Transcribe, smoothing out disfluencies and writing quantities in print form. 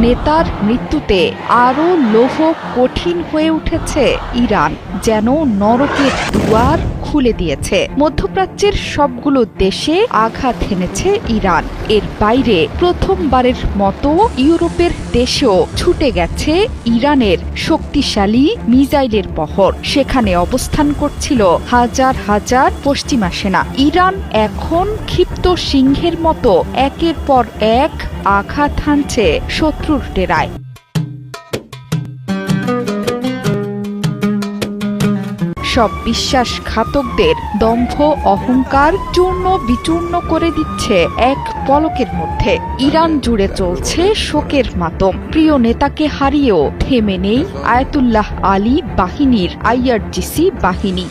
নেতার মৃত্যুতে আরও লৌহ কঠিন হয়ে উঠেছে ইরান, যেন নরকের দুয়ার খুলে দিয়েছে। মধ্যপ্রাচ্যের সবগুলো দেশে আঘাত হেনেছে ইরান। এর বাইরে প্রথমবারের মতো ইউরোপের দেশেও ছুটে গেছে ইরানের শক্তিশালী মিসাইলের বহর। সেখানে অবস্থান করছিল হাজার হাজার পশ্চিমা সেনা। ইরান এখন ক্ষিপ্ত সিংহের মতো একের পর এক আঘাত হানছে শত্রুর ডেরায়। সব বিশ্বাসঘাতকদের দম্ভ অহংকার চূর্ণ বিচূর্ণ করে দিচ্ছে এক পলকের মধ্যে। ইরান জুড়ে চলছে শোকের মাতম। প্রিয় নেতাকে হারিয়েও থেমে নেই আয়াতুল্লাহ আলী বাহিনীর IRGC বাহিনী।